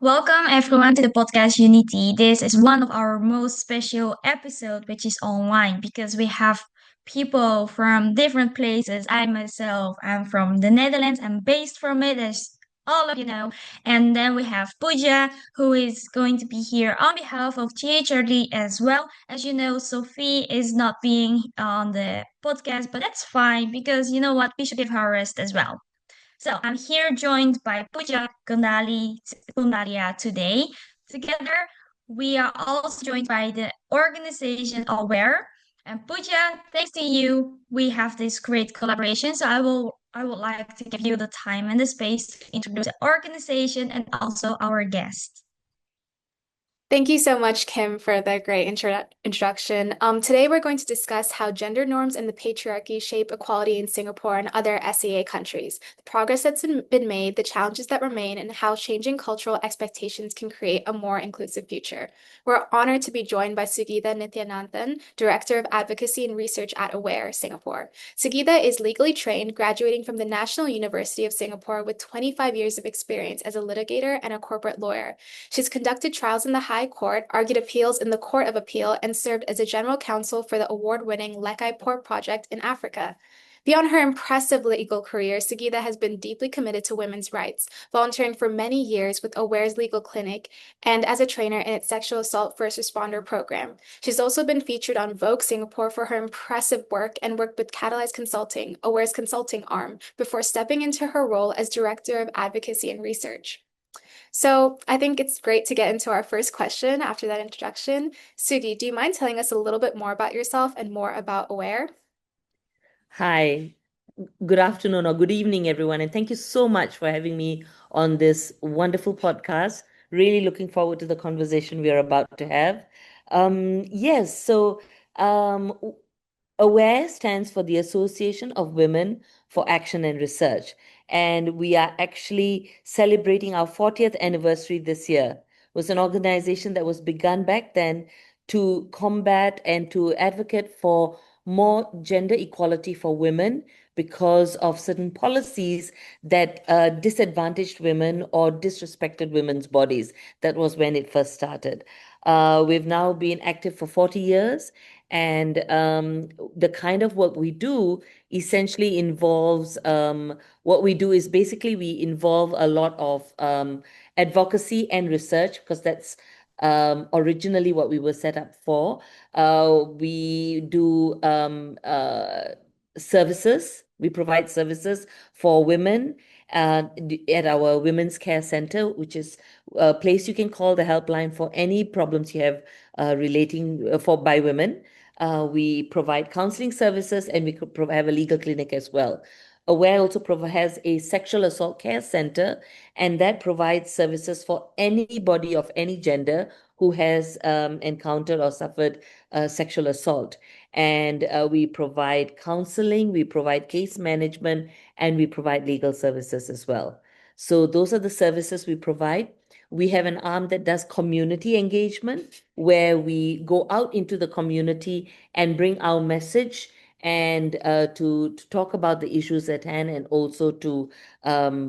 Welcome everyone to the podcast Unity. This is one of our most special episode which is online because we have people from different places. I myself am from the Netherlands. I'm based from it as all of you know. And then we have Pooja who is going to be here on behalf of GHRD as well. As you know, Sophie is not being on the podcast, but that's fine because you know what? We should give her a rest as well. So I'm here joined by Pooja Kundalia today. Together, we are also joined by the organization Aware. And Pooja, thanks to you, we have this great collaboration. So I would like to give you the time and the space to introduce the organization and also our guest. Thank you so much, Kim, for the great introduction. Today, we're going to discuss how gender norms and the patriarchy shape equality in Singapore and other SEA countries, the progress that's been made, the challenges that remain, and how changing cultural expectations can create a more inclusive future. We're honored to be joined by Sugidha Nithiananthan, Director of Advocacy and Research at AWARE, Singapore. Sugidha is legally trained, graduating from the National University of Singapore with 25 years of experience as a litigator and a corporate lawyer. She's conducted trials in the High Court, argued appeals in the Court of Appeal, and served as a general counsel for the award-winning Lekki Port Project in Africa. Beyond her impressive legal career, Sugidha has been deeply committed to women's rights, volunteering for many years with Aware's Legal Clinic and as a trainer in its sexual assault first responder program. She's also been featured on Vogue Singapore for her impressive work and worked with Catalyze Consulting, Aware's consulting arm, before stepping into her role as Director of Advocacy and Research. So I think it's great to get into our first question after that introduction. Sugi, do you mind telling us a little bit more about yourself and more about Aware? Hi, good afternoon or good evening, everyone, and thank you so much for having me on this wonderful podcast. Really looking forward to the conversation we are about to have. Yes, so um, AWARE stands for the Association of Women for Action and Research, and we are actually celebrating our 40th anniversary this year. It was an organization that was begun back then to combat and to advocate for more gender equality for women because of certain policies that disadvantaged women or disrespected women's bodies. That was when it first started. We've now been active for 40 years, and the kind of work we do essentially involves what we do is basically we involve a lot of advocacy and research because that's originally what we were set up for. We do services. We provide services for women at our Women's Care Center, which is a place you can call the helpline for any problems you have relating for by women. We provide counseling services and we could have a legal clinic as well. Aware also has a sexual assault care center, and that provides services for anybody of any gender who has encountered or suffered sexual assault. And we provide counseling, we provide case management, and we provide legal services as well. So those are the services we provide. We have an arm that does community engagement, where we go out into the community and bring our message and to talk about the issues at hand and also to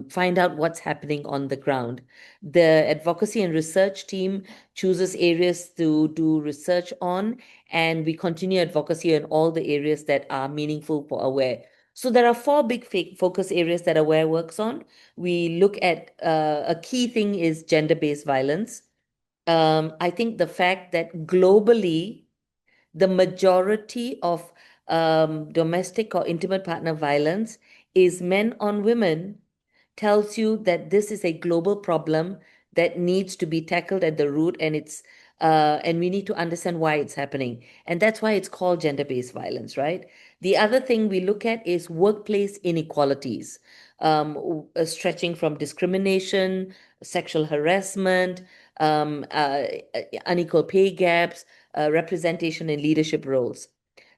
find out what's happening on the ground. The advocacy and research team chooses areas to do research on, and we continue advocacy in all the areas that are meaningful for Aware. So there are four big focus areas that Aware works on. We look at a key thing is gender-based violence. I think the fact that globally, the majority of domestic or intimate partner violence is men on women tells you that this is a global problem that needs to be tackled at the root, and we need to understand why it's happening. And that's why it's called gender-based violence, right? The other thing we look at is workplace inequalities, stretching from discrimination, sexual harassment, unequal pay gaps, representation in leadership roles.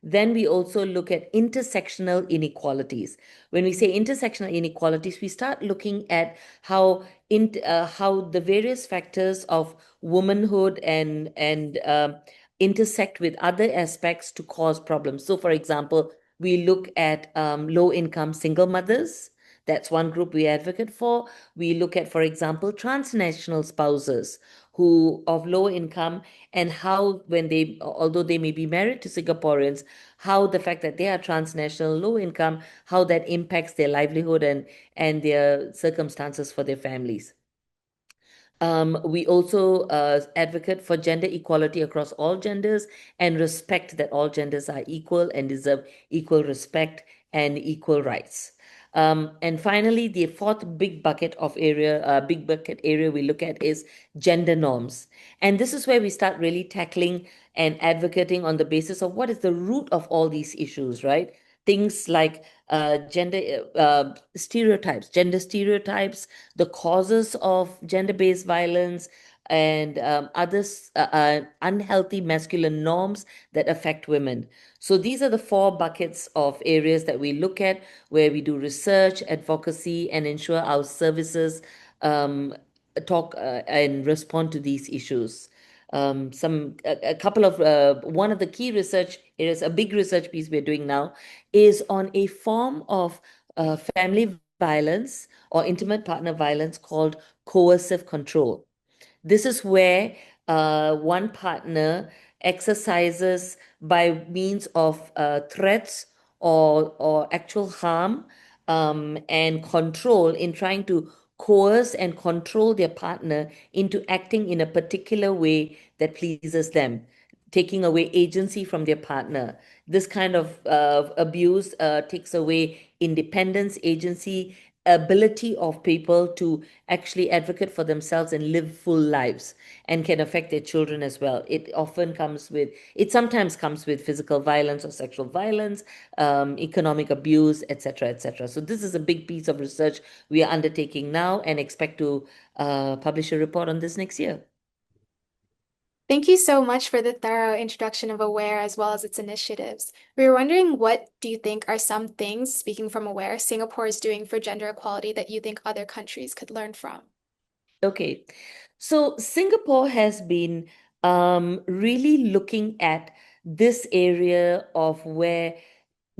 Then we also look at intersectional inequalities. When we say intersectional inequalities, we start looking at how the various factors of womanhood and intersect with other aspects to cause problems. So, for example, we look at low-income single mothers. That's one group we advocate for. We look at, for example, transnational spouses who of low income, and how when they, although they may be married to Singaporeans, how the fact that they are transnational, low income, how that impacts their livelihood and their circumstances for their families. We also advocate for gender equality across all genders and respect that all genders are equal and deserve equal respect and equal rights. And finally, the fourth big bucket area we look at is gender norms. And this is where we start really tackling and advocating on the basis of what is the root of all these issues, right? Things like gender stereotypes, the causes of gender-based violence, and others unhealthy masculine norms that affect women. So these are the four buckets of areas that we look at, where we do research, advocacy, and ensure our services talk and respond to these issues. A couple of one of the key research areas, a big research piece we're doing now, is on a form of family violence or intimate partner violence called coercive control. This is where one partner exercises by means of threats or actual harm and control in trying to coerce and control their partner into acting in a particular way that pleases them, taking away agency from their partner. This kind of abuse takes away independence, agency, ability of people to actually advocate for themselves and live full lives, and can affect their children as well. It sometimes comes with physical violence or sexual violence, economic abuse, etc., etc. So this is a big piece of research we are undertaking now and expect to publish a report on this next year. Thank you so much for the thorough introduction of AWARE as well as its initiatives. We were wondering, what do you think are some things, speaking from AWARE, Singapore is doing for gender equality that you think other countries could learn from? Okay, so Singapore has been really looking at this area of where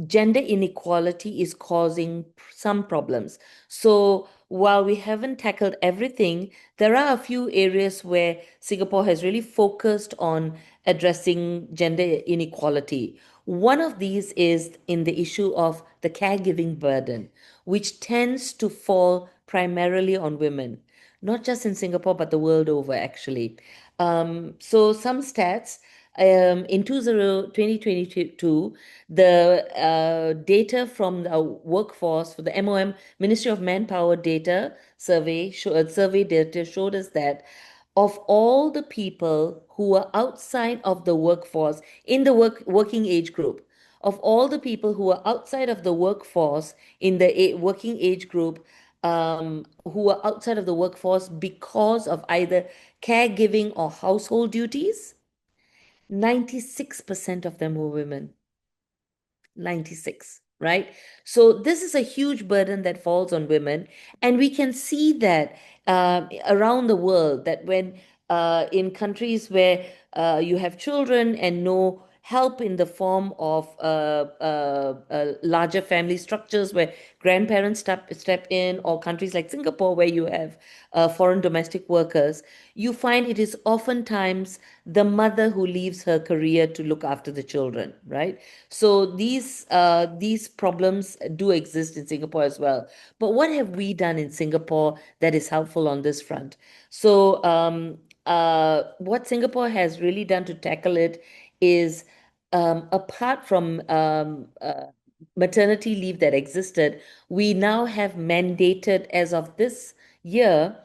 gender inequality is causing some problems. So while we haven't tackled everything, there are a few areas where Singapore has really focused on addressing gender inequality. One of these is in the issue of the caregiving burden, which tends to fall primarily on women, not just in Singapore, but the world over, actually. So some stats, in 2022, the data from the workforce for the MOM, Ministry of Manpower data survey data showed us that of all the people who are outside of the workforce in the working age group, of all the people who are outside of the workforce in the working age group, who are outside of the workforce because of either caregiving or household duties, 96% of them were women. 96, right? So this is a huge burden that falls on women. And we can see that around the world, that when in countries where you have children and no help in the form of larger family structures where grandparents step in, or countries like Singapore where you have foreign domestic workers, you find it is oftentimes the mother who leaves her career to look after the children, right? So these problems do exist in Singapore as well. But what have we done in Singapore that is helpful on this front? So what Singapore has really done to tackle it is, apart from maternity leave that existed, we now have mandated, as of this year,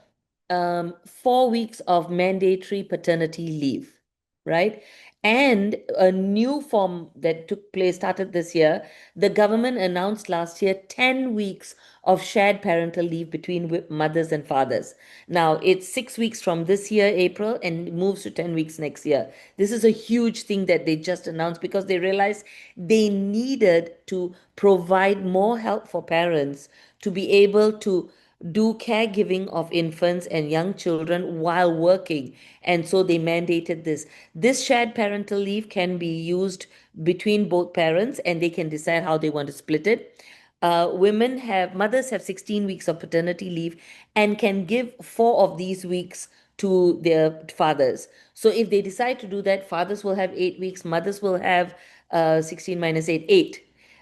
4 weeks of mandatory paternity leave, right? And a new form that started this year, the government announced last year 10 weeks of shared parental leave between mothers and fathers. Now, it's 6 weeks from this year, April, and moves to 10 weeks next year. This is a huge thing that they just announced because they realized they needed to provide more help for parents to be able to do caregiving of infants and young children while working. And so they mandated this. This shared parental leave can be used between both parents, and they can decide how they want to split it. mothers have 16 weeks of paternity leave and can give 4 of these weeks to their fathers. So if they decide to do that, fathers will have 8 weeks, mothers will have 16 minus 8, 8.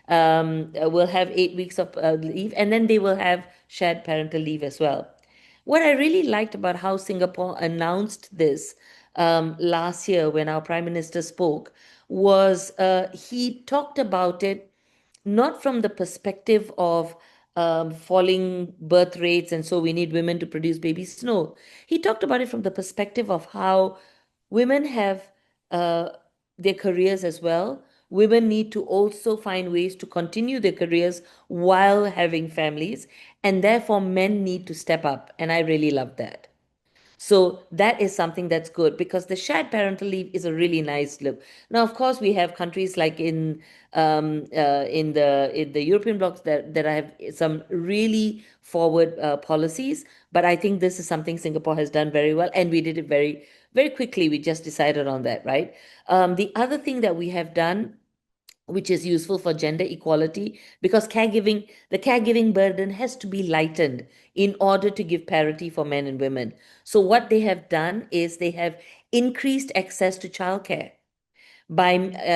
Will have 8 weeks of leave, and then they will have shared parental leave as well. What I really liked about how Singapore announced this last year when our Prime Minister spoke was he talked about it not from the perspective of falling birth rates and so we need women to produce babies. No, he talked about it from the perspective of how women have uh, their careers as well. Women need to also find ways to continue their careers while having families, and therefore men need to step up. And I really love that. So that is something that's good because the shared parental leave is a really nice look. Now, of course, we have countries like in the European blocs that have some really forward policies, but I think this is something Singapore has done very well, and we did it very very quickly. We just decided on that, right? The other thing that we have done, which is useful for gender equality, because the caregiving burden has to be lightened in order to give parity for men and women. So what they have done is they have increased access to childcare by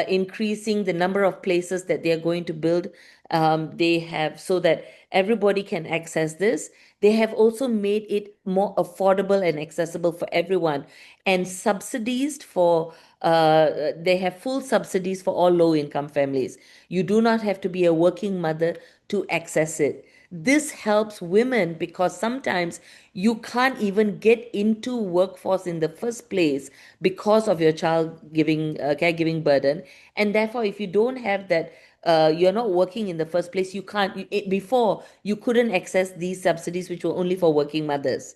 increasing the number of places that they are going to build. They have so that everybody can access this. They have also made it more affordable and accessible for everyone, and subsidies for they have full subsidies for all low income families. You do not have to be a working mother to access it. This helps women because sometimes you can't even get into workforce in the first place because of your caregiving burden, and therefore if you don't have that, you're not working in the first place, you can't before you couldn't access these subsidies which were only for working mothers.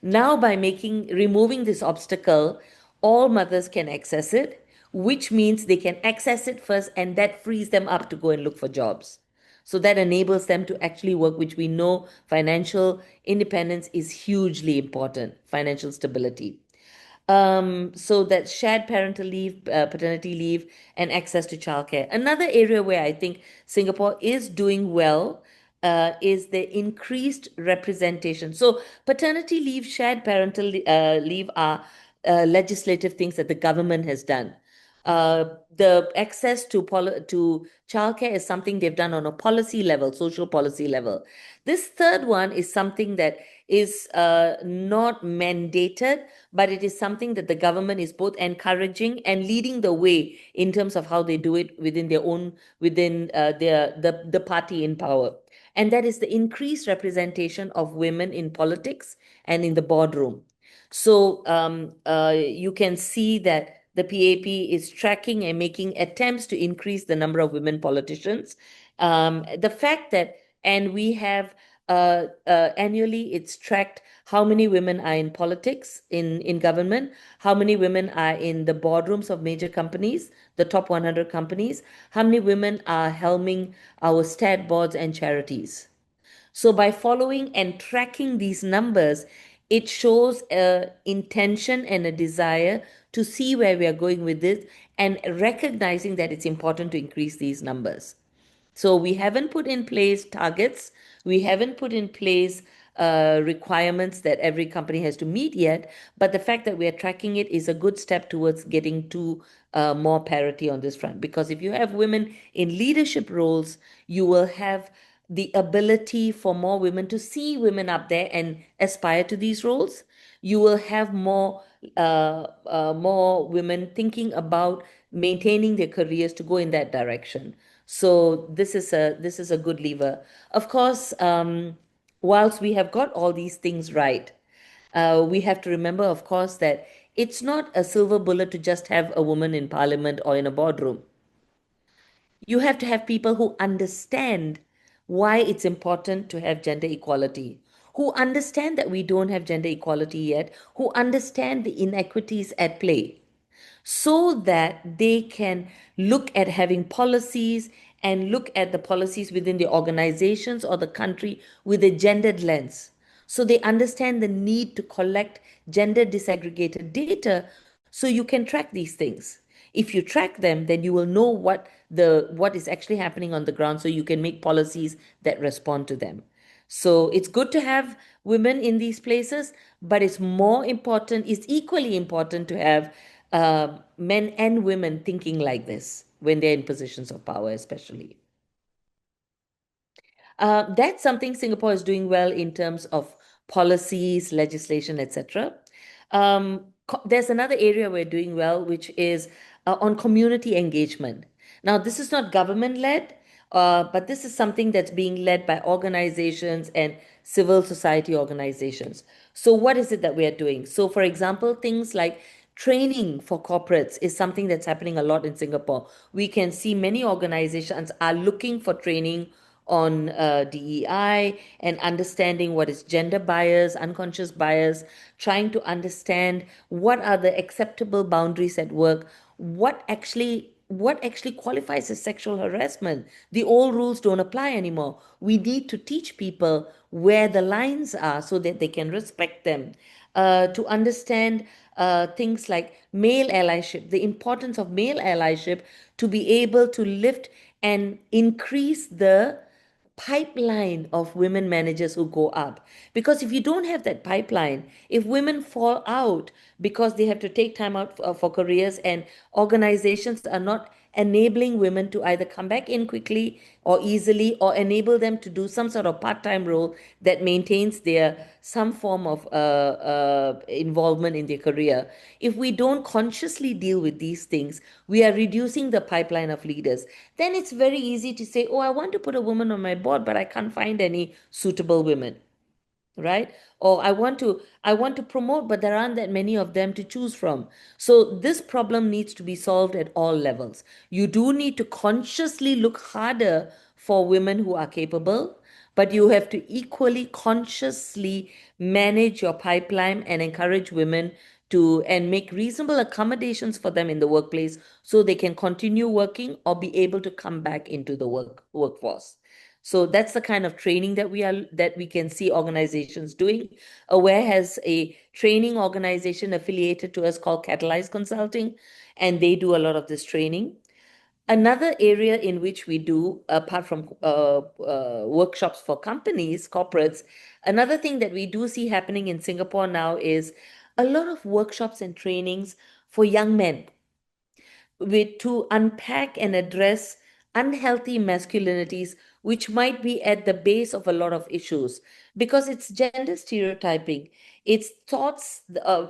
Now, by removing this obstacle, all mothers can access it, which means they can access it first, and that frees them up to go and look for jobs. So that enables them to actually work, which we know financial independence is hugely important, financial stability. So that shared parental leave, paternity leave, and access to childcare. Another area where I think Singapore is doing well is the increased representation. So paternity leave, shared parental leave are legislative things that the government has done. The access to childcare is something they've done on a policy level, social policy level. This third one is something that is not mandated, but it is something that the government is both encouraging and leading the way in terms of how they do it within the party in power. And that is the increased representation of women in politics and in the boardroom. So you can see that the PAP is tracking and making attempts to increase the number of women politicians. The fact that, and we have annually, it's tracked how many women are in politics in government, how many women are in the boardrooms of major companies, the top 100 companies, how many women are helming our stat boards and charities. So by following and tracking these numbers, it shows a intention and a desire to see where we are going with this and recognizing that it's important to increase these numbers. So we haven't put in place targets. We haven't put in place requirements that every company has to meet yet. But the fact that we are tracking it is a good step towards getting to more parity on this front. Because if you have women in leadership roles, you will have the ability for more women to see women up there and aspire to these roles. You will have more women thinking about maintaining their careers to go in that direction. So this is a good lever. Of course, whilst we have got all these things right, we have to remember, of course, that it's not a silver bullet to just have a woman in parliament or in a boardroom. You have to have people who understand why it's important to have gender equality, who understand that we don't have gender equality yet, who understand the inequities at play, so that they can look at having policies and look at the policies within the organizations or the country with a gendered lens. So they understand the need to collect gender disaggregated data so you can track these things. If you track them, then you will know what is actually happening on the ground, so you can make policies that respond to them. So it's good to have women in these places, but it's equally important to have men and women thinking like this when they're in positions of power, especially. That's something Singapore is doing well in terms of policies, legislation, etc. There's another area we're doing well, which is on community engagement. Now, this is not government-led, but this is something that's being led by organizations and civil society organizations. So what is it that we are doing? So, for example, things like training for corporates is something that's happening a lot in Singapore. We can see many organizations are looking for training on DEI and understanding what is gender bias, unconscious bias, trying to understand what are the acceptable boundaries at work, what actually qualifies as sexual harassment. The old rules don't apply anymore. We need to teach people where the lines are so that they can respect them. To understand things like male allyship, the importance of male allyship to be able to lift and increase the pipeline of women managers who go up. Because if you don't have that pipeline, if women fall out because they have to take time out for careers and organizations are not enabling women to either come back in quickly or easily, or enable them to do some sort of part-time role that maintains their some form of involvement in their career. If we don't consciously deal with these things, we are reducing the pipeline of leaders. Then it's very easy to say, oh, I want to put a woman on my board, but I can't find any suitable women, right? Or I want to promote, but there aren't that many of them to choose from. So this problem needs to be solved at all levels. You do need to consciously look harder for women who are capable, but you have to equally consciously manage your pipeline and encourage women to and make reasonable accommodations for them in the workplace so they can continue working or be able to come back into the workforce. So that's the kind of training that we can see organizations doing. Aware has a training organization affiliated to us called Catalyze Consulting, and they do a lot of this training. Another area in which we do, apart from workshops for companies, corporates, another thing that we do see happening in Singapore now is a lot of workshops and trainings for young men to unpack and address unhealthy masculinities, which might be at the base of a lot of issues, because it's gender stereotyping. It's thoughts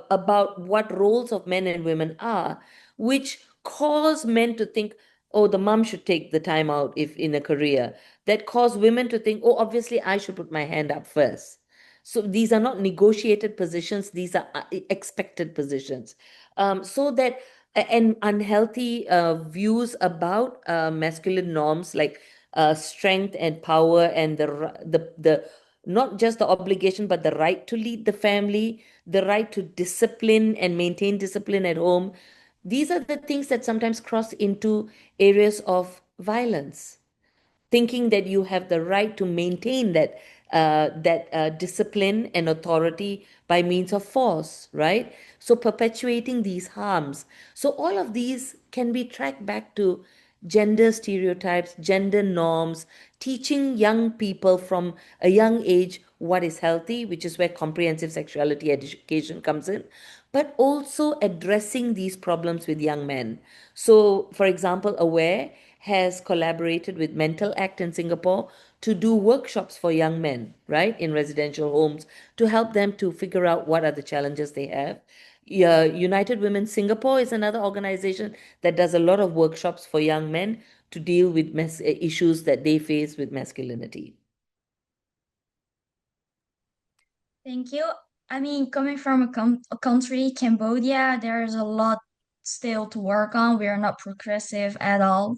about what roles of men and women are, which cause men to think, oh, the mom should take the time out if in a career, that cause women to think, oh, obviously I should put my hand up first. So these are not negotiated positions, these are expected positions. So that and unhealthy views about masculine norms like strength and power and the not just the obligation but the right to lead the family, the right to discipline and maintain discipline at home. These are the things that sometimes cross into areas of violence, thinking that you have the right to maintain that discipline and authority by means of force, right? So perpetuating these harms. So all of these can be tracked back to gender stereotypes, gender norms, teaching young people from a young age what is healthy, which is where comprehensive sexuality education comes in, but also addressing these problems with young men. So, for example, Aware has collaborated with Mental Act in Singapore to do workshops for young men, right, in residential homes to help them to figure out what are the challenges they have. Yeah, United Women Singapore is another organization that does a lot of workshops for young men to deal with issues that they face with masculinity. Thank you. I mean, coming from a country, Cambodia, there's a lot still to work on. We are not progressive at all.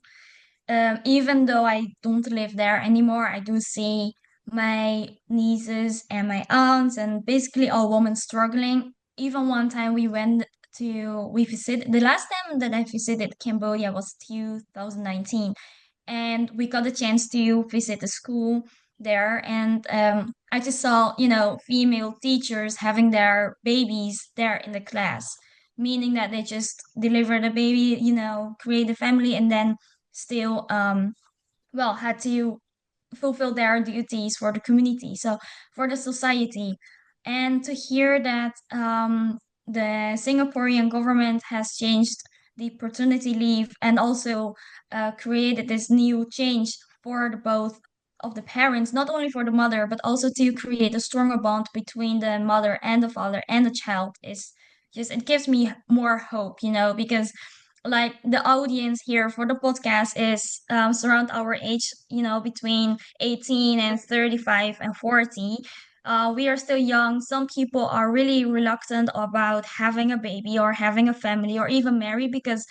Even though I don't live there anymore, I do see my nieces and my aunts and basically all women struggling. Even one time we visited, the last time that I visited Cambodia was 2019, and we got a chance to visit the school there, and I just saw, female teachers having their babies there in the class. meaning that they just deliver the baby, create a family, and then still had to fulfill their duties for the community, so for the society. And to hear that the Singaporean government has changed the paternity leave and also created this new change for the both of the parents, not only for the mother, but also to create a stronger bond between the mother and the father and the child, is just, it gives me more hope, because like the audience here for the podcast is surround our age, between 18 and 35 and 40. We are still young. Some people are really reluctant about having a baby or having a family or even marry, because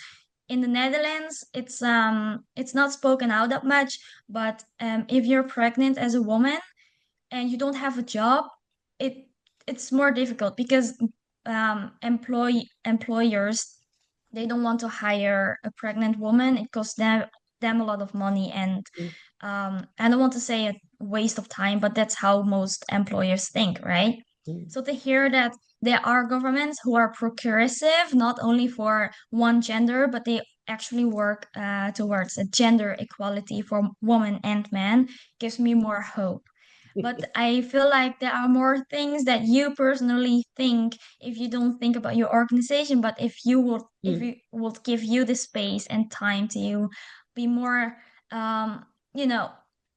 in the Netherlands it's not spoken out that much. But if you're pregnant as a woman and you don't have a job, it it's more difficult, because employers, they don't want to hire a pregnant woman. It costs them a lot of money, and Mm, I don't want to say a waste of time, but that's how most employers think, right? mm, So to hear that there are governments who are progressive, not only for one gender, but they actually work towards a gender equality for women and men, gives me more hope. But I feel like there are more things that you personally think if you don't think about your organization, but if mm. you would give you the space and time to be more um, you know,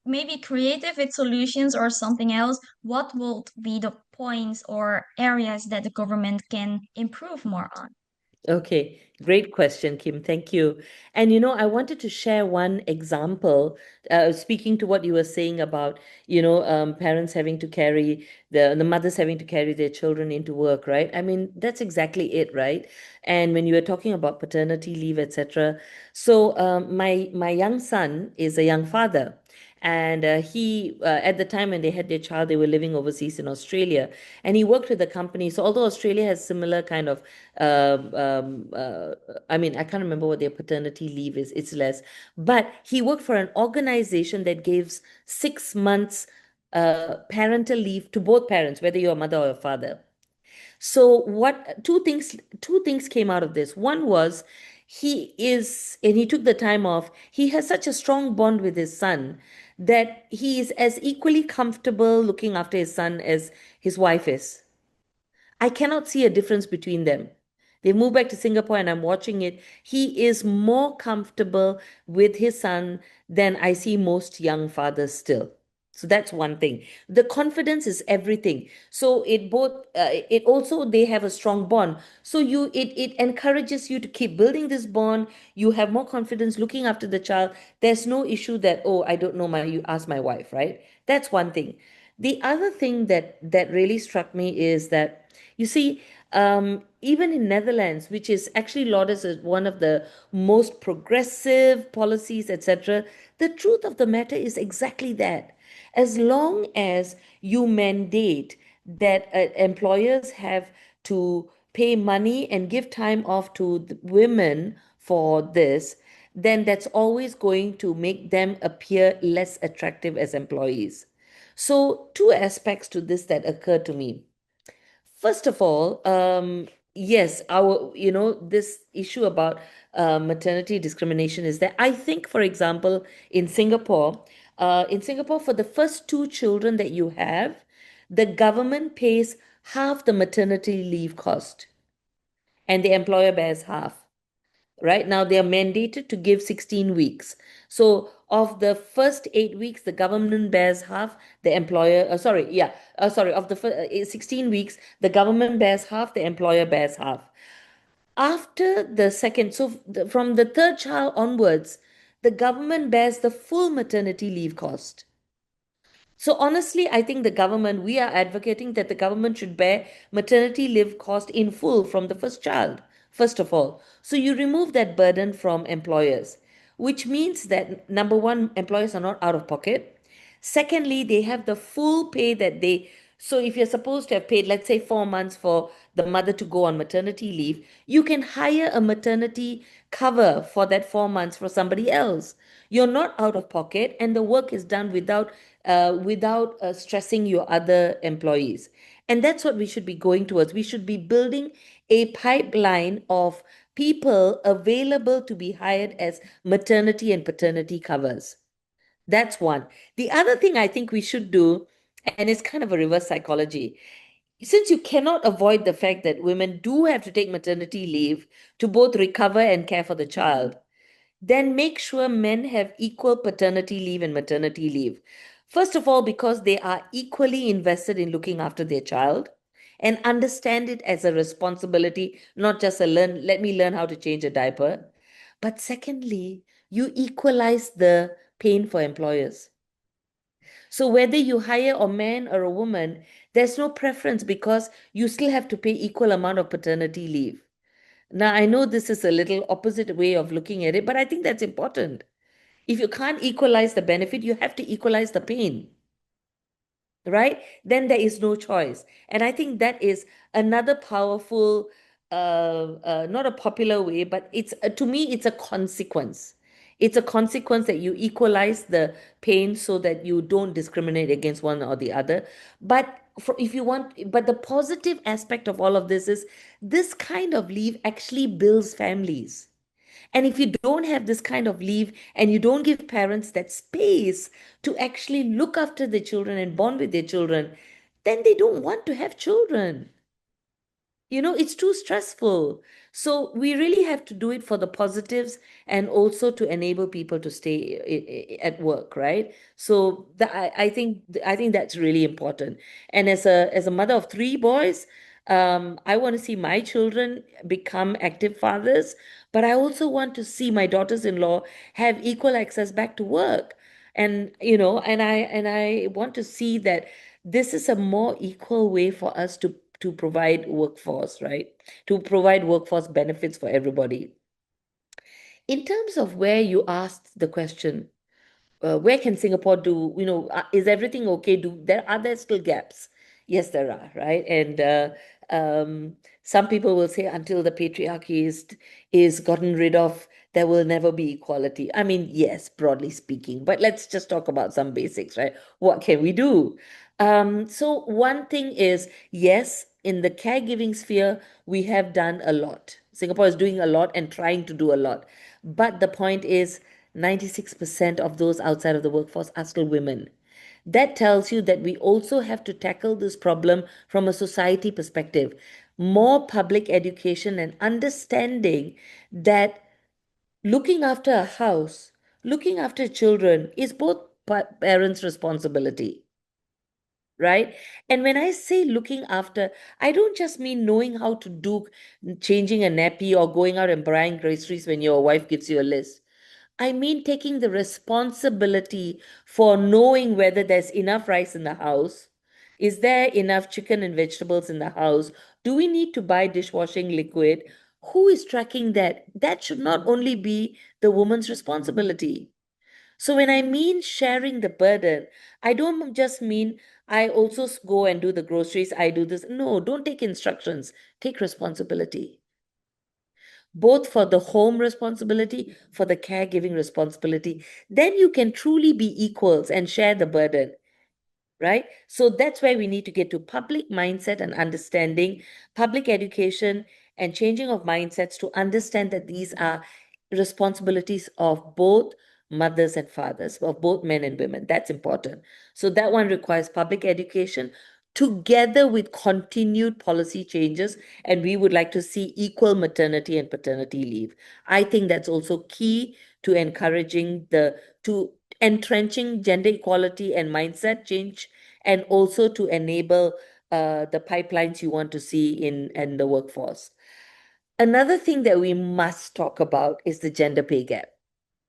maybe creative with solutions or something else, what would be the points or areas that the government can improve more on? Okay, great question, Kim. Thank you. And I wanted to share one example, speaking to what you were saying about, parents having to carry the mothers having to carry their children into work, right? I mean, that's exactly it, right? And when you were talking about paternity leave, etc. So, my young son is a young father. And he, at the time when they had their child, they were living overseas in Australia, and he worked with a company. So, although Australia has similar kind of, I mean, I can't remember what their paternity leave is. It's less, but he worked for an organization that gives 6 months parental leave to both parents, whether you're a mother or a father. So what two things came out of this. One was and he took the time off. He has such a strong bond with his son that he is as equally comfortable looking after his son as his wife is. I cannot see a difference between them. They moved back to Singapore and I'm watching it. He is more comfortable with his son than I see most young fathers still. So that's one thing. The confidence is everything. So it also, they have a strong bond. So it encourages you to keep building this bond. You have more confidence looking after the child. There's no issue that, oh, I don't know, you ask my wife, right? That's one thing. The other thing that really struck me is that, you see, even in Netherlands, which is actually lauded as one of the most progressive policies, etc., the truth of the matter is exactly that. As long as you mandate that employers have to pay money and give time off to the women for this, then that's always going to make them appear less attractive as employees. So, two aspects to this that occur to me. First of all, yes, this issue about maternity discrimination is that I think, for example, in Singapore, for the first two children that you have, the government pays half the maternity leave cost, and the employer bears half. Right now, they are mandated to give 16 weeks. So, of the first 8 weeks, the government bears half, the employer, of the 16 weeks, the government bears half, the employer bears half. After the second, from the third child onwards, the government bears the full maternity leave cost. So honestly, I think we are advocating that the government should bear maternity leave cost in full from the first child, first of all. So you remove that burden from employers, which means that number one, employers are not out of pocket. Secondly, they have the full pay so if you're supposed to have paid, let's say 4 months for the mother to go on maternity leave, you can hire a maternity cover for that 4 months for somebody else. You're not out of pocket, and the work is done without stressing your other employees. And that's what we should be going towards. We should be building a pipeline of people available to be hired as maternity and paternity covers. That's one. The other thing I think we should do, and it's kind of a reverse psychology, since you cannot avoid the fact that women do have to take maternity leave to both recover and care for the child, then make sure men have equal paternity leave and maternity leave. First of all, because they are equally invested in looking after their child and understand it as a responsibility, not just a let me learn how to change a diaper. But secondly, you equalize the pain for employers. So whether you hire a man or a woman, there's no preference because you still have to pay equal amount of paternity leave. Now, I know this is a little opposite way of looking at it, but I think that's important. If you can't equalize the benefit, you have to equalize the pain, right? Then there is no choice. And I think that is another powerful, not a popular way, but it's to me, it's a consequence. It's a consequence that you equalize the pain so that you don't discriminate against one or the other. But if you want, but the positive aspect of all of this is this kind of leave actually builds families. And if you don't have this kind of leave and you don't give parents that space to actually look after their children and bond with their children, then they don't want to have children. It's too stressful. So we really have to do it for the positives and also to enable people to stay at work, right? So I think that's really important. And as a mother of three boys, I want to see my children become active fathers, but I also want to see my daughters-in-law have equal access back to work. And I want to see that this is a more equal way for us to provide workforce, right? To provide workforce benefits for everybody. In terms of where you asked the question, where can Singapore do, is everything okay? Are there still gaps? Yes, there are, right? And some people will say until the patriarchy is gotten rid of, there will never be equality. I mean, yes, broadly speaking, but let's just talk about some basics, right? What can we do? So one thing is, yes, in the caregiving sphere, we have done a lot. Singapore is doing a lot and trying to do a lot. But the point is, 96% of those outside of the workforce are still women. That tells you that we also have to tackle this problem from a society perspective. More public education and understanding that looking after a house, looking after children is both parents' responsibility, right? And when I say looking after, I don't just mean knowing how to do changing a nappy or going out and buying groceries when your wife gives you a list. I mean taking the responsibility for knowing whether there's enough rice in the house. Is there enough chicken and vegetables in the house? Do we need to buy dishwashing liquid? Who is tracking that? That should not only be the woman's responsibility. So when I mean sharing the burden, I don't just mean I also go and do the groceries, I do this. No, don't take instructions. Take responsibility, both for the home responsibility, for the caregiving responsibility. Then you can truly be equals and share the burden, right? So that's where we need to get to public mindset and understanding, public education, and changing of mindsets to understand that these are responsibilities of both mothers and fathers, of both men and women. That's important. So that one requires public education together with continued policy changes. And we would like to see equal maternity and paternity leave. I think that's also key to to entrenching gender equality and mindset change, and also to enable the pipelines you want to see in the workforce. Another thing that we must talk about is the gender pay gap,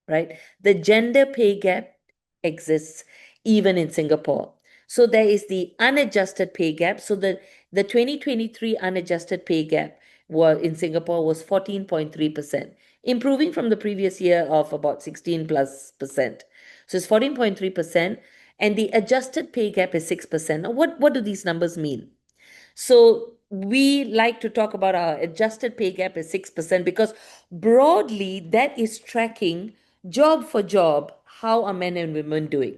right? The gender pay gap exists even in Singapore. So there is the unadjusted pay gap. So the 2023 unadjusted pay gap in Singapore was 14.3%, improving from the previous year of about 16 plus percent. So it's 14.3%, and the adjusted pay gap is 6%. Now, what do these numbers mean? So we like to talk about our adjusted pay gap as 6% because broadly that is tracking job for job, how are men and women doing,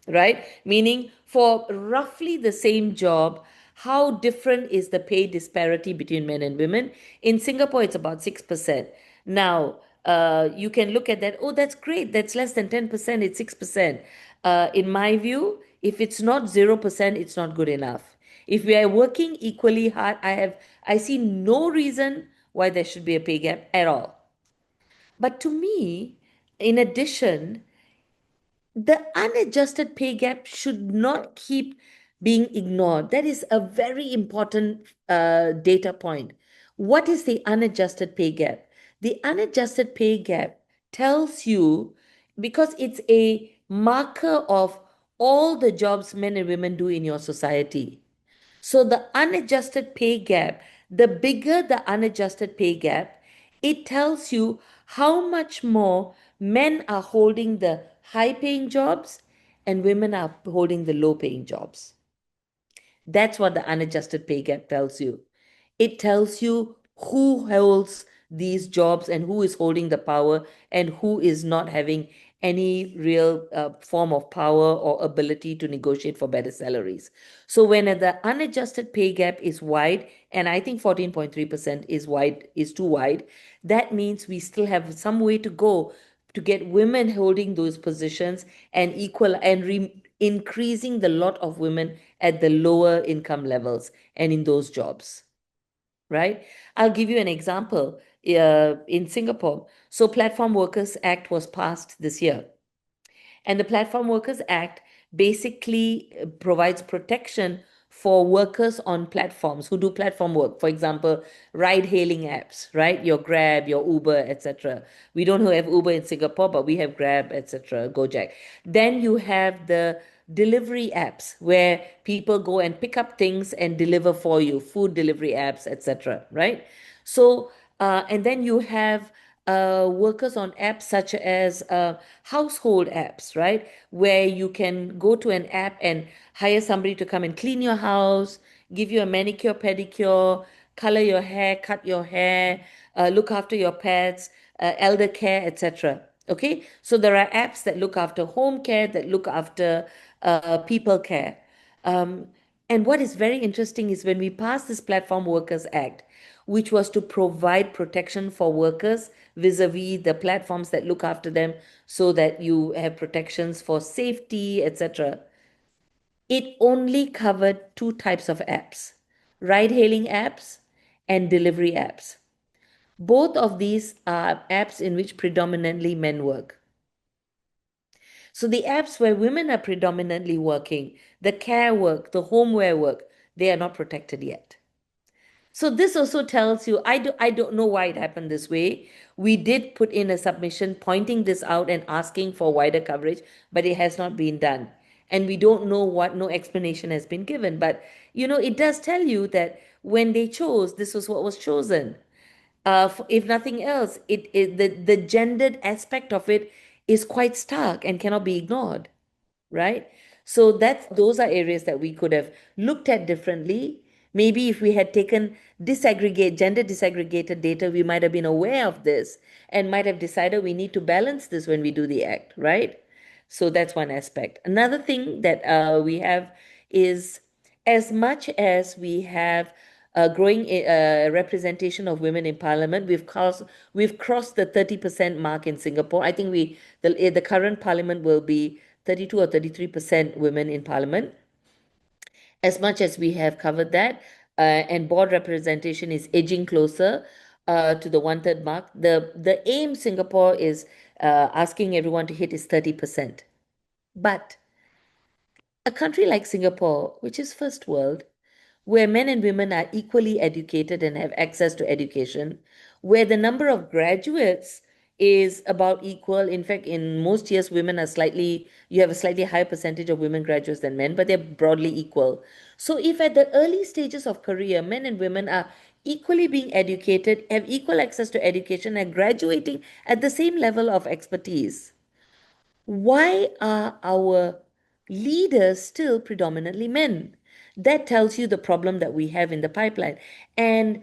right? Meaning for roughly the same job, how different is the pay disparity between men and women. In Singapore, it's about 6%. Now, you can look at that. Oh, that's great. That's less than 10%. It's 6%. In my view, if it's not 0%, it's not good enough. If we are working equally hard, I see no reason why there should be a pay gap at all. But to me, in addition, the unadjusted pay gap should not keep being ignored. That is a very important data point. What is the unadjusted pay gap? The unadjusted pay gap tells you, because it's a marker of all the jobs men and women do in your society. So the unadjusted pay gap, the bigger the unadjusted pay gap, it tells you how much more men are holding the high paying jobs and women are holding the low paying jobs. That's what the unadjusted pay gap tells you. It tells you who holds these jobs and who is holding the power and who is not having any real form of power or ability to negotiate for better salaries. So when the unadjusted pay gap is wide, and I think 14.3% is too wide, that means we still have some way to go to get women holding those positions and increasing the lot of women at the lower income levels and in those jobs, right? I'll give you an example in Singapore. So Platform Workers Act was passed this year. And the Platform Workers Act basically provides protection for workers on platforms who do platform work. For example, ride-hailing apps, right? Your Grab, your Uber, etc. We don't have Uber in Singapore, but we have Grab, etc., Gojek. Then you have the delivery apps where people go and pick up things and deliver for you, food delivery apps, etc., right? So, and then you have workers on apps such as household apps, right? Where you can go to an app and hire somebody to come and clean your house, give you a manicure, pedicure, color your hair, cut your hair, look after your pets, elder care, etc. Okay, so there are apps that look after home care, that look after people care. And what is very interesting is when we passed this Platform Workers Act, which was to provide protection for workers vis-a-vis the platforms that look after them so that you have protections for safety, etc. It only covered two types of apps, ride-hailing apps and delivery apps. Both of these are apps in which predominantly men work. So the apps where women are predominantly working, the care work, the homeware work, they are not protected yet. So this also tells you, I don't know why it happened this way. We did put in a submission pointing this out and asking for wider coverage, but it has not been done. And we don't know no explanation has been given. But, it does tell you that when they chose, this was what was chosen. If nothing else, the gendered aspect of it is quite stark and cannot be ignored, right? So those are areas that we could have looked at differently. Maybe if we had taken gender disaggregated data, we might have been aware of this and might have decided we need to balance this when we do the act, right? So that's one aspect. Another thing that we have is, as much as we have a growing representation of women in parliament, we've crossed the 30% mark in Singapore. I think the current parliament will be 32 or 33% women in parliament. As much as we have covered that, and board representation is edging closer to the 1/3 mark. The aim Singapore is asking everyone to hit is 30%. But a country like Singapore, which is first world, where men and women are equally educated and have access to education, where the number of graduates is about equal. In fact, in most years, you have a slightly higher percentage of women graduates than men, but they're broadly equal. So if at the early stages of career, men and women are equally being educated, have equal access to education, and graduating at the same level of expertise, why are our leaders still predominantly men? That tells you the problem that we have in the pipeline. And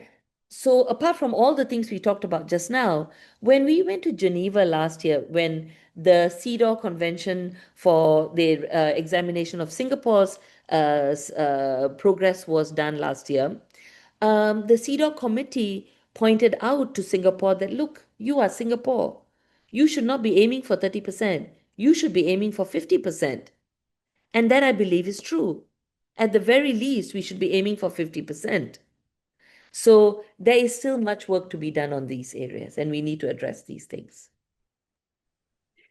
so, apart from all the things we talked about just now, when we went to Geneva last year, when the CEDAW Convention for the examination of Singapore's progress was done last year. The CEDAW committee pointed out to Singapore that, look, you are Singapore. You should not be aiming for 30%. You should be aiming for 50%. And that I believe is true. At the very least, we should be aiming for 50%. So there is still much work to be done on these areas, and we need to address these things.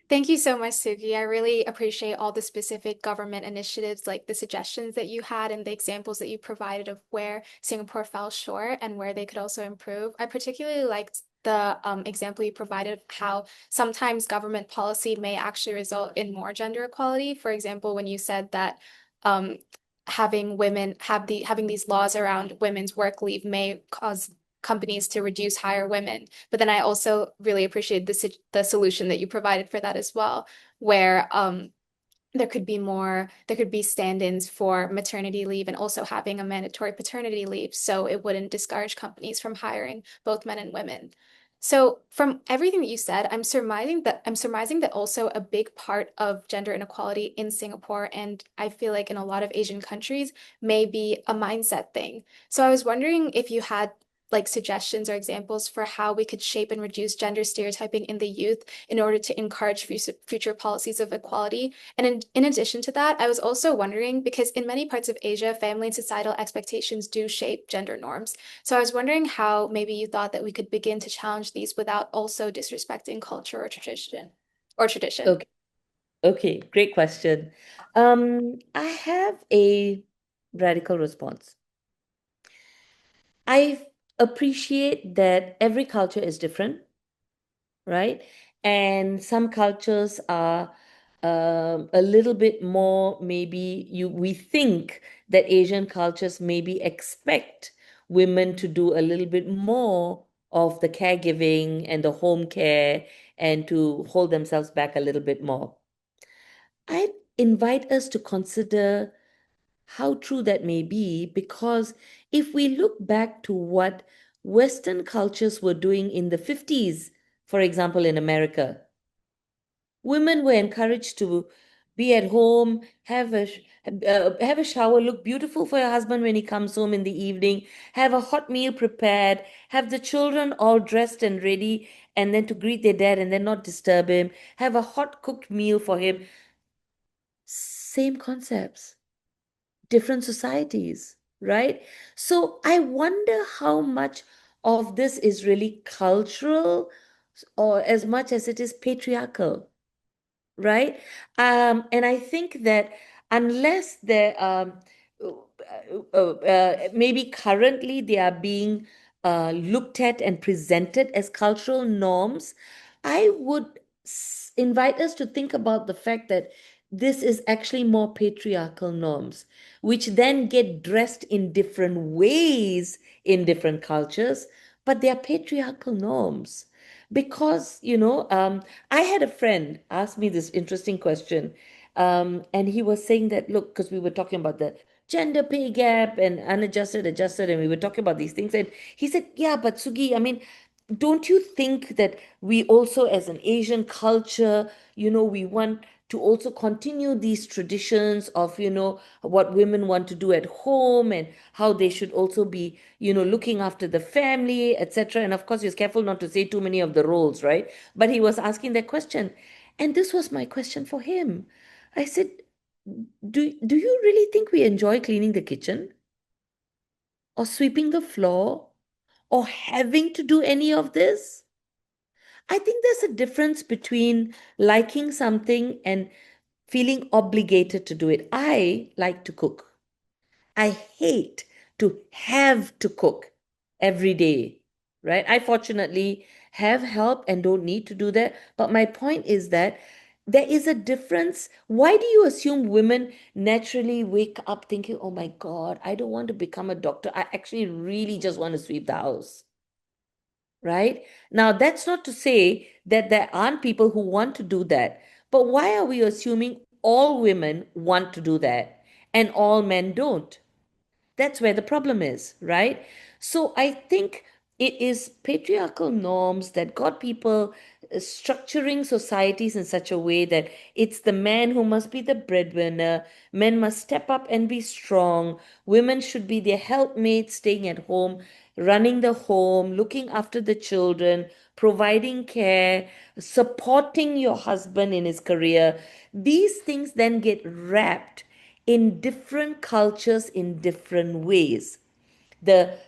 Thank you so much, Sugi. I really appreciate all the specific government initiatives, like the suggestions that you had and the examples that you provided of where Singapore fell short and where they could also improve. I particularly liked the example you provided of how sometimes government policy may actually result in more gender equality. For example, when you said that um, having women having these laws around women's work leave may cause companies to hire women. But then I also really appreciate the solution that you provided for that as well, where there could be stand-ins for maternity leave and also having a mandatory paternity leave, so it wouldn't discourage companies from hiring both men and women. So from everything that you said, I'm surmising that also a big part of gender inequality in Singapore, and I feel like in a lot of Asian countries, may be a mindset thing. So I was wondering if you had like suggestions or examples for how we could shape and reduce gender stereotyping in the youth in order to encourage future policies of equality. And in addition to that, I was also wondering, because in many parts of Asia, family and societal expectations do shape gender norms. So I was wondering how maybe you thought that we could begin to challenge these without also disrespecting culture or tradition. Okay, okay, great question. I have a radical response. I appreciate that every culture is different, right? And some cultures are a little bit more, maybe we think that Asian cultures maybe expect women to do a little bit more of the caregiving and the home care and to hold themselves back a little bit more. I invite us to consider how true that may be, because if we look back to what Western cultures were doing in the 50s, for example, in America, women were encouraged to be at home, have a shower, look beautiful for your husband when he comes home in the evening, have a hot meal prepared, have the children all dressed and ready, and then to greet their dad and then not disturb him, have a hot cooked meal for him. Same concepts, different societies, right? So I wonder how much of this is really cultural or as much as it is patriarchal, right? And I think that unless there maybe currently they are being looked at and presented as cultural norms, I would invite us to think about the fact that this is actually more patriarchal norms, which then get dressed in different ways in different cultures, but they are patriarchal norms. Because, I had a friend ask me this interesting question. And he was saying that, look, because we were talking about the gender pay gap and unadjusted, adjusted, and we were talking about these things. And he said, yeah, but Sugi, I mean, don't you think that we also, as an Asian culture, we want to also continue these traditions of, what women want to do at home and how they should also be, looking after the family, etc. And of course, he was careful not to say too many of the roles, right? But he was asking that question. And this was my question for him. I said, do you really think we enjoy cleaning the kitchen or sweeping the floor or having to do any of this? I think there's a difference between liking something and feeling obligated to do it. I like to cook. I hate to have to cook every day, right? I fortunately have help and don't need to do that. But my point is that there is a difference. Why do you assume women naturally wake up thinking, oh my God, I don't want to become a doctor. I actually really just want to sweep the house, right? Now, that's not to say that there aren't people who want to do that. But why are we assuming all women want to do that and all men don't? That's where the problem is, right? So I think it is patriarchal norms that got people structuring societies in such a way that it's the man who must be the breadwinner, men must step up and be strong, women should be their helpmates, staying at home, running the home, looking after the children, providing care, supporting your husband in his career. These things then get wrapped in different cultures in different ways. The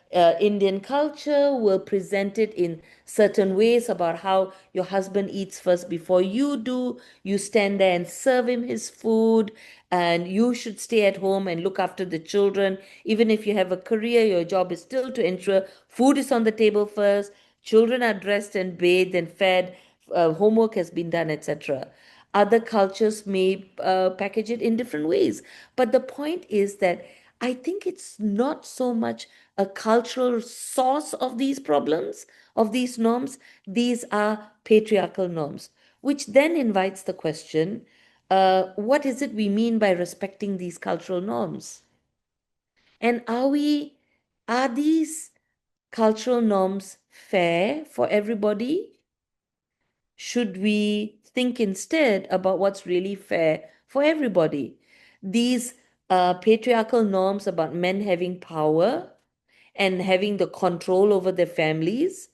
Indian culture will present it in certain ways about how your husband eats first before you do. You stand there and serve him his food, and you should stay at home and look after the children. Even if you have a career, your job is still to ensure food is on the table first, children are dressed and bathed and fed, homework has been done, etc. Other cultures may package it in different ways. But the point is that I think it's not so much a cultural source of these problems, of these norms. These are patriarchal norms, which then invites the question, what is it we mean by respecting these cultural norms? And are these cultural norms fair for everybody? Should we think instead about what's really fair for everybody? These patriarchal norms about men having power and having the control over their families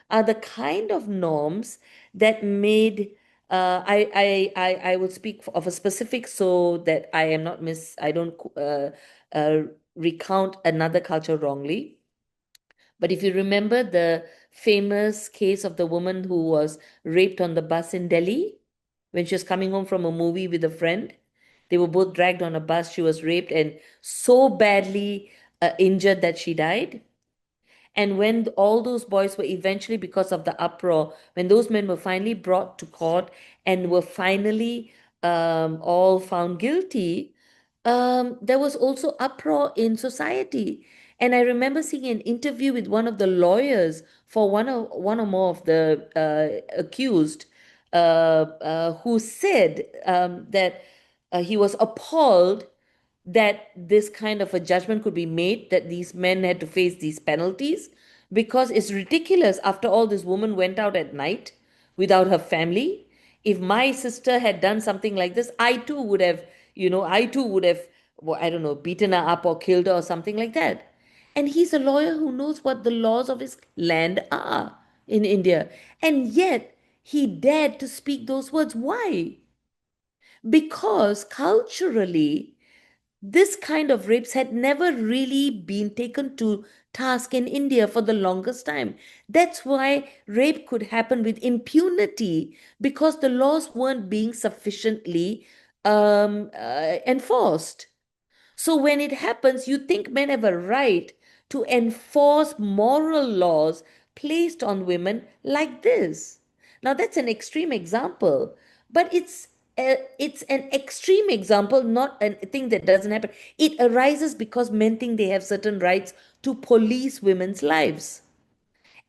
are the kind of norms that made I would speak of a specific so that I am not I don't uh, recount another culture wrongly. But if you remember the famous case of the woman who was raped on the bus in Delhi when she was coming home from a movie with a friend, they were both dragged on a bus. She was raped and so badly injured that she died. And when all those boys were eventually, because of the uproar, when those men were finally brought to court and were finally all found guilty, there was also uproar in society. And I remember seeing an interview with one of the lawyers for one or more of the accused, who said that he was appalled that this kind of a judgment could be made, that these men had to face these penalties, because it's ridiculous. After all, this woman went out at night without her family. If my sister had done something like this, I too would have, I too would have, well, I don't know, beaten her up or killed her or something like that. And he's a lawyer who knows what the laws of his land are in India. And yet he dared to speak those words. Why? Because culturally, this kind of rapes had never really been taken to task in India for the longest time. That's why rape could happen with impunity, because the laws weren't being sufficiently enforced. So when it happens, you think men have a right to enforce moral laws placed on women like this. Now that's an extreme example, but it's an extreme example, not a thing that doesn't happen. It arises because men think they have certain rights to police women's lives,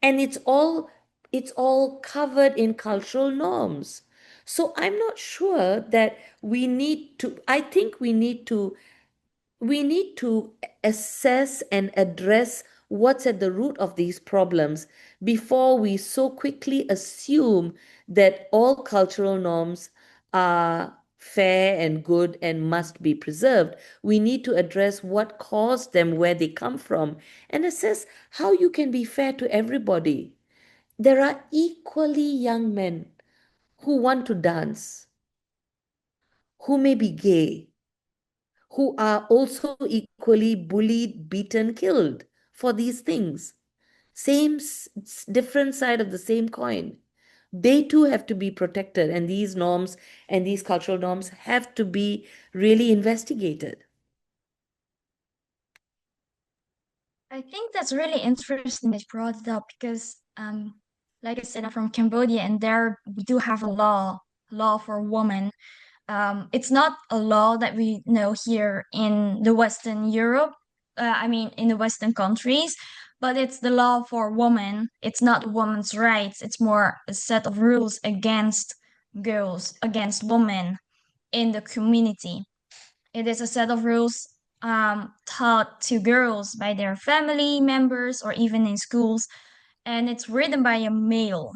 and it's all covered in cultural norms. So I'm not sure that I think we need to assess and address what's at the root of these problems before we so quickly assume that all cultural norms are fair and good and must be preserved. We need to address what caused them, where they come from, and assess how you can be fair to everybody. There are equally young men who want to dance, who may be gay, who are also equally bullied, beaten, killed for these things. Different side of the same coin. They too have to be protected, and these norms and these cultural norms have to be really investigated. I think that's really interesting that you brought it up because, like I said, I'm from Cambodia, and there we do have a law for women. It's not a law that we know here in the Western Europe. I mean, in the Western countries, but it's the law for women. It's not women's rights. It's more a set of rules against girls, against women in the community. It is a set of rules taught to girls by their family members or even in schools, and it's written by a male.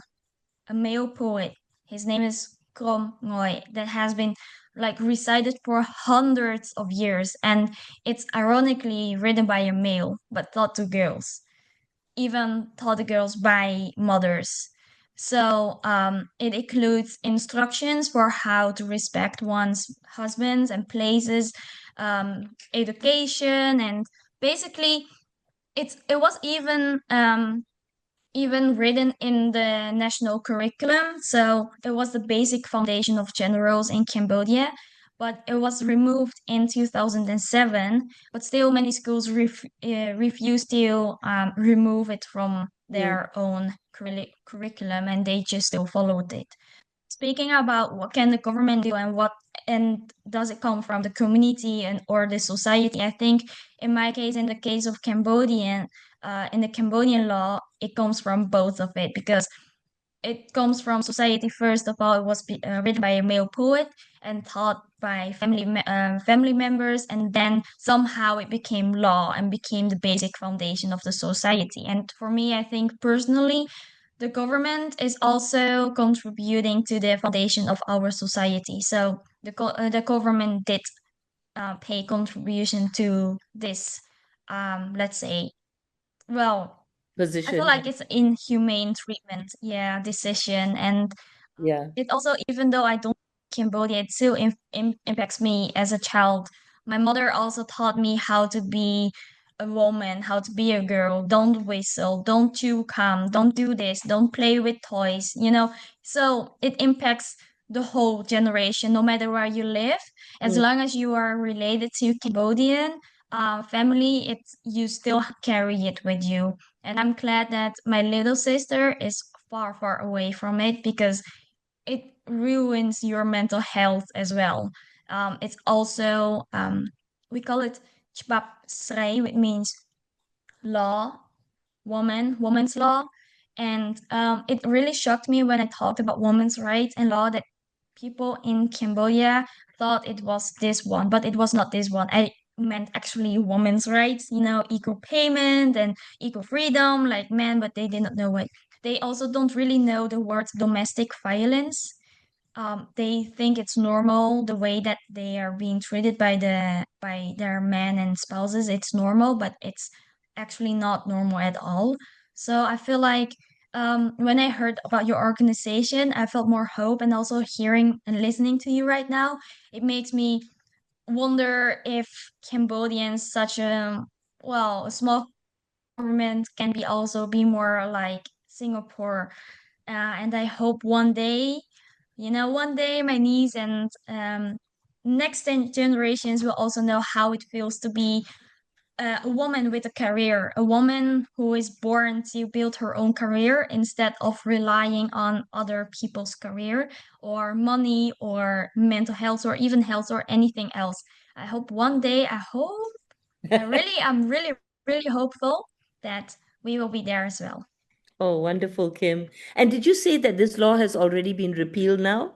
a male poet. His name is Krom Ngoy, that has been like recited for hundreds of years, and it's ironically written by a male, but taught to girls, even taught to girls by mothers. So it includes instructions for how to respect one's husbands and places, education, and basically it was even written in the national curriculum. So it was the basic foundation of gender roles in Cambodia, but it was removed in 2007. But still, many schools refuse to remove it from Mm. their own curriculum, and they just still followed it. Speaking about what can the government do and what and does it come from the community and or the society, I think in my case, in the case of Cambodian, in the Cambodian law, it comes from both of it because it comes from society. First of all, it was written by a male poet and taught by family members, and then somehow it became law and became the basic foundation of the society. And for me, I think personally, the government is also contributing to the foundation of our society. So the government did pay contribution to this, let's say, well, I feel Position. like it's inhumane treatment, yeah, decision. And Yeah. it also, even though I don't Cambodia, it still impacts me as a child. My mother also taught me how to be a woman, how to be a girl. Don't whistle, don't chew gum, don't do this, don't play with toys, you know. So it impacts the whole generation, no matter where you live, as Mm. long as you are related to Cambodian family, it's you still carry it with you. And I'm glad that my little sister is far, far away from it because it ruins your mental health as well. It's also we call it chbap srei, which means law, woman's law, and it really shocked me when I talked about women's rights and law that people in Cambodia thought it was this one, but it was not this one. I meant actually women's rights, you know, equal payment and equal freedom like men, but they did not know it. They also don't really know the word domestic violence. They think it's normal the way that they are being treated by their men and spouses. It's normal, but it's actually not normal at all. So I feel like when I heard about your organization, I felt more hope, and also hearing and listening to you right now, it makes me wonder if Cambodians, such a well, a small government, can be also be more like Singapore. And I hope one day, one day my niece and next generations will also know how it feels to be a woman with a career, a woman who is born to build her own career instead of relying on other people's career or money or mental health or even health or anything else. I hope one day, I'm really, really hopeful that we will be there as well. Oh, wonderful, Kim. And did you say that this law has already been repealed now?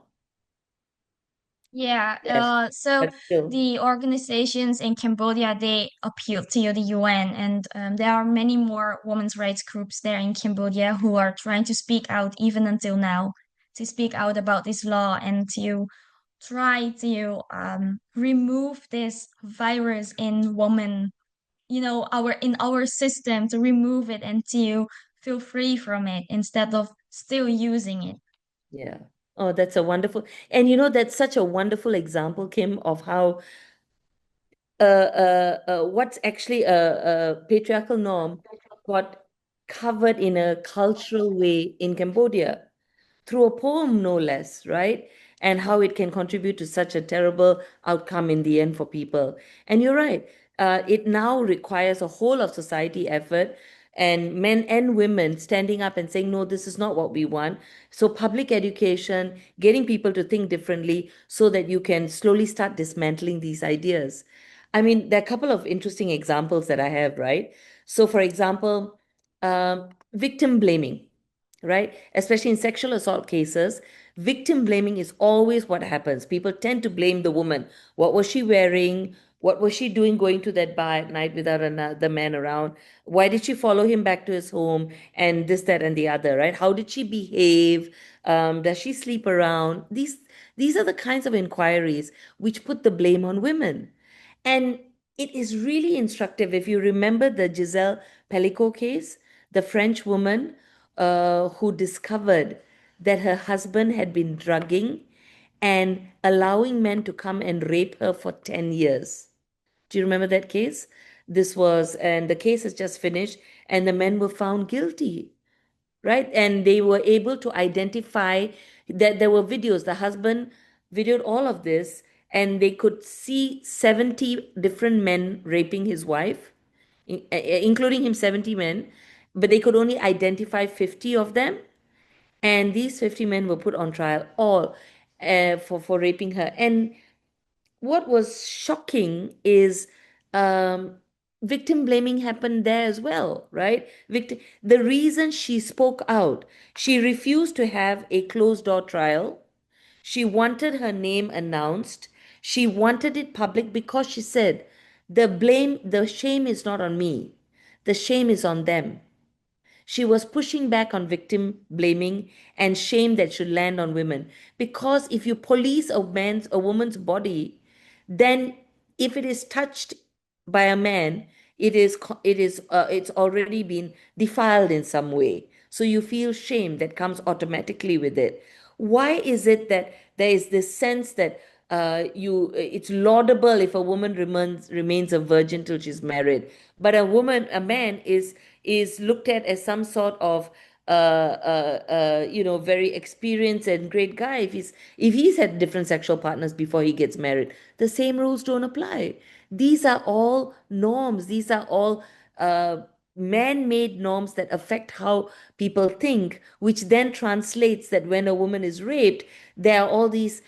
Yeah, Yes, so but still. the organizations in Cambodia, they appealed to the UN, and there are many more women's rights groups there in Cambodia who are trying to speak out even until now, to speak out about this law and to try to remove this virus in women, our in our system, to remove it and to feel free from it instead of still using it. Yeah. Oh, that's a wonderful, and that's such a wonderful example, Kim, of how what's actually a patriarchal norm got covered in a cultural way in Cambodia through a poem, no less, right? And how it can contribute to such a terrible outcome in the end for people. And you're right, it now requires a whole of society effort and men and women standing up and saying, no, this is not what we want. So, public education, getting people to think differently so that you can slowly start dismantling these ideas. I mean, there are a couple of interesting examples that I have, right? So, for example, victim blaming, right? Especially in sexual assault cases, victim blaming is always what happens. People tend to blame the woman. What was she wearing? What was she doing going to that bar at night without another man around? Why did she follow him back to his home? And this, that, and the other, right? How did she behave? Does she sleep around? These are the kinds of inquiries which put the blame on women. And it is really instructive. If you remember the Giselle Pellicot case, the French woman who discovered that her husband had been drugging and allowing men to come and rape her for 10 years. Do you remember that case? And the case has just finished, and the men were found guilty, right? And they were able to identify that there were videos. The husband videoed all of this, and they could see 70 different men raping his wife, including him, 70 men, but they could only identify 50 of them. And these 50 men were put on trial, all for raping her. And what was shocking is victim blaming happened there as well, right? The reason she spoke out, she refused to have a closed door trial. She wanted her name announced. She wanted it public because she said, the shame is not on me. The shame is on them. She was pushing back on victim blaming and shame that should land on women. Because if you police a woman's body, then if it is touched by a man, it's already been defiled in some way. So you feel shame that comes automatically with it. Why is it that there is this sense that it's laudable if a woman remains a virgin till she's married, but a man is looked at as some sort of very experienced and great guy if he's had different sexual partners before he gets married. The same rules don't apply. These are all norms. These are all man-made norms that affect how people think, which then translates that when a woman is raped, there are all these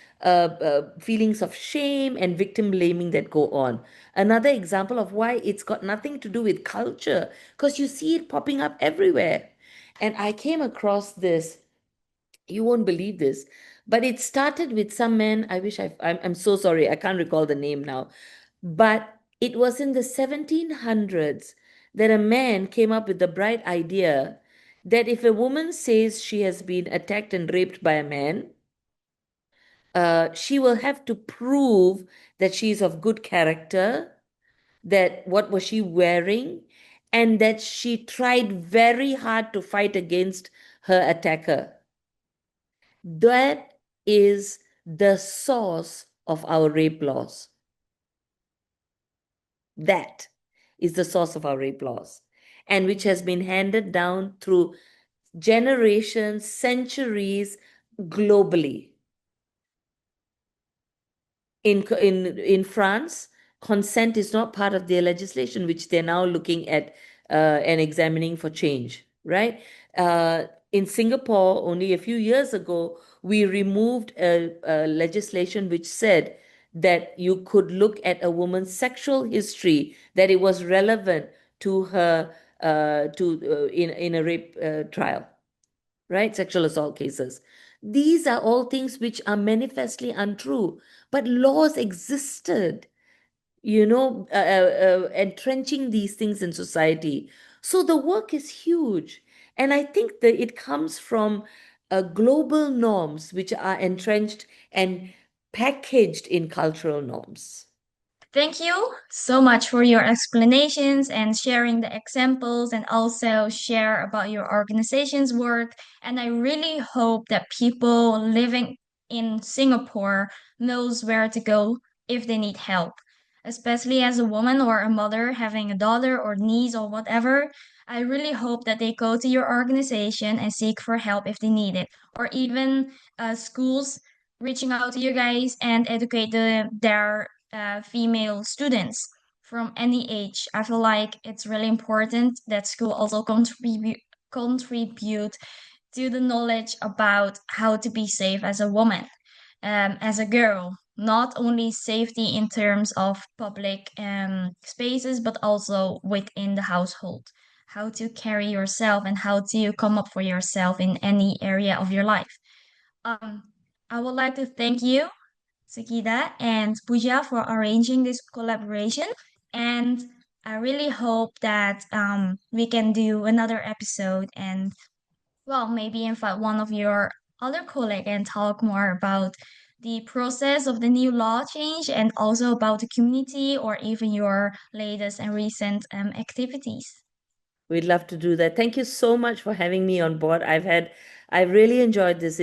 feelings of shame and victim blaming that go on. Another example of why it's got nothing to do with culture, because you see it popping up everywhere. And I came across this, you won't believe this, but it started with some man. I'm so sorry, I can't recall the name now. But it was in the 1700s that a man came up with the bright idea that if a woman says she has been attacked and raped by a man, she will have to prove that she's of good character, that what was she wearing, and that she tried very hard to fight against her attacker. That is the source of our rape laws. That is the source of our rape laws, and which has been handed down through generations, centuries, globally. In France, consent is not part of their legislation, which they're now looking at and examining for change, right? In Singapore, only a few years ago, we removed a legislation which said that you could look at a woman's sexual history, that it was relevant to her in a rape trial, right? Sexual assault cases. These are all things which are manifestly untrue, but laws existed, entrenching these things in society. So the work is huge. And I think that it comes from global norms which are entrenched and packaged in cultural norms. Thank you so much for your explanations and sharing the examples and also share about your organization's work. And I really hope that people living in Singapore knows where to go if they need help. Especially as a woman or a mother having a daughter or niece or whatever, I really hope that they go to your organization and seek for help if they need it. Or even schools reaching out to you guys and educate their female students from any age. I feel like it's really important that school also contribute to the knowledge about how to be safe as a woman, as a girl. Not only safety in terms of public spaces, but also within the household. How to carry yourself and how to come up for yourself in any area of your life. Um, I would like to thank you, Sugidha and Pooja, for arranging this collaboration. And I really hope that we can do another episode and, well, maybe invite one of your other colleague and talk more about the process of the new law change and also about the community or even your latest and recent activities. We'd love to do that. Thank you so much for having me on board. I really enjoyed this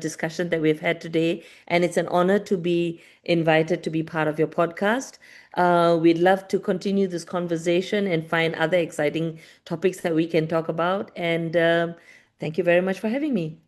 discussion that we've had today, and it's an honor to be invited to be part of your podcast. We'd love to continue this conversation and find other exciting topics that we can talk about. And thank you very much for having me.